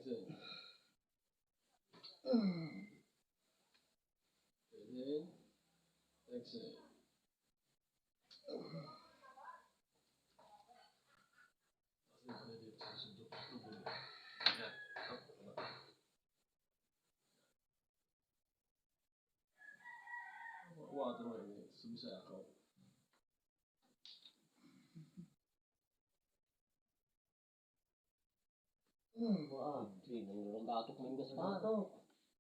exhale. Inhale, exhale. Water ini sebisa kau. Wah, sih, nung batuk minggu sepatok.